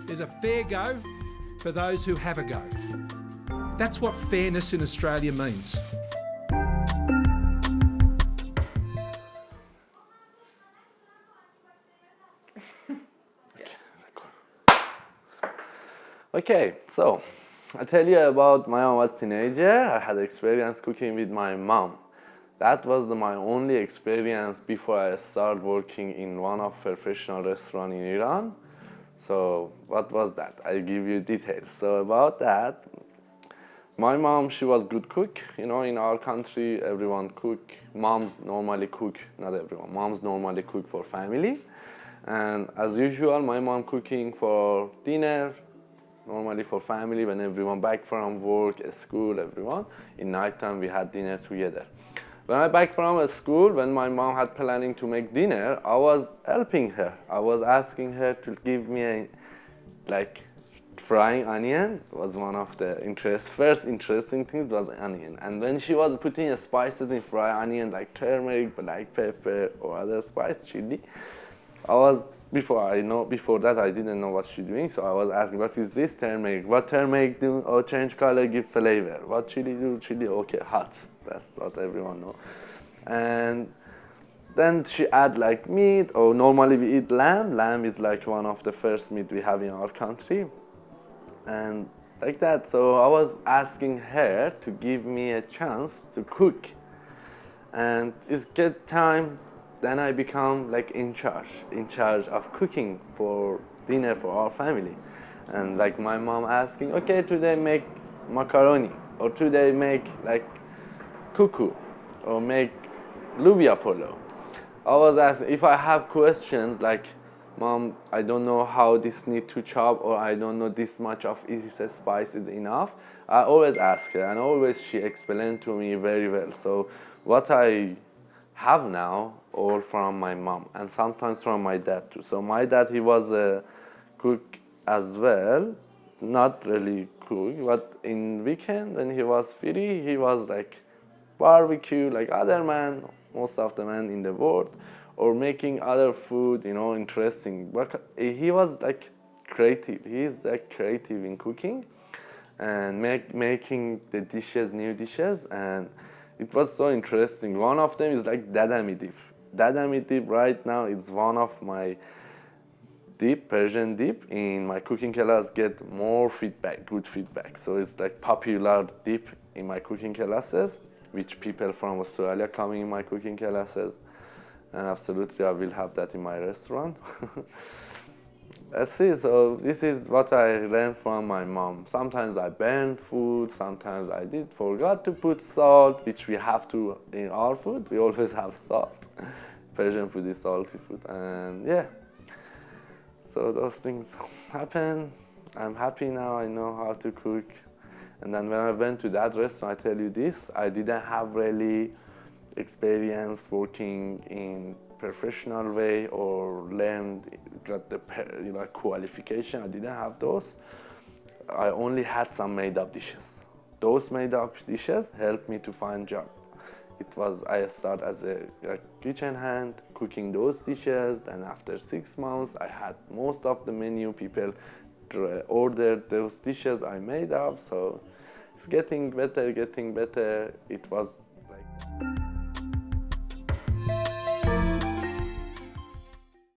There's a fair go for those who have a go. That's what fairness in Australia means. Okay, so I tell you about when I was a teenager. I had experience cooking with my mom. That was my only experience before I started working in one of professional restaurants in Iran. So what was that? I'll give you details. So about that, my mom, she was good cook. You know, in our country, everyone cook. Moms normally cook, not everyone. Moms normally cook for family. And as usual, my mom cooking for dinner, normally for family, when everyone back from work, school, everyone. In nighttime, we had dinner together. When I back from school, when my mom had planning to make dinner, I was helping her. I was asking her to give me frying onion was one of the first interesting things was onion. And when she was putting spices in fried onion like turmeric, black pepper, or other spice, chili, before that I didn't know what she's doing, so I was asking, what is this turmeric? What turmeric do? Oh, change color, give flavor. What chili do? Chili, okay, hot. That's what everyone knows. And then she add like meat, or normally we eat lamb. Lamb is like one of the first meat we have in our country. And like that, so I was asking her to give me a chance to cook. And it's good time. Then I become like in charge of cooking for dinner for our family. And like my mom asking, okay, today make macaroni, or today make like cuckoo, or make lubia polo. I was asking, if I have questions like, Mom, I don't know how this need to chop, or I don't know this much of this spice is enough, I always ask her, and always she explained to me very well. So what I have now, all from my mom, and sometimes from my dad too. So my dad, he was a cook as well, not really cook, but in weekend when he was free, he was like barbecue like other man, most of the men in the world, or making other food, you know, interesting. But he was like creative. He is like creative in cooking and making the dishes, new dishes, and it was so interesting. One of them is like dadami dip. Dadami dip right now is one of my dip, Persian dip, in my cooking class get more feedback, good feedback. So it's like popular dip in my cooking classes, which people from Australia coming in my cooking classes. And absolutely, I will have that in my restaurant. That's it. So this is what I learned from my mom. Sometimes I burned food. Sometimes I forgot to put salt, which we have to in our food. We always have salt. Persian food is salty food, and yeah. So those things happen. I'm happy now. I know how to cook. And then when I went to that restaurant, I tell you this, I didn't have really experience working in professional way or got the qualification. I didn't have those. I only had some made-up dishes. Those made-up dishes helped me to find job. I started as a kitchen hand cooking those dishes. Then after 6 months, I had most of the menu. People ordered those dishes I made up. So it's getting better. It was like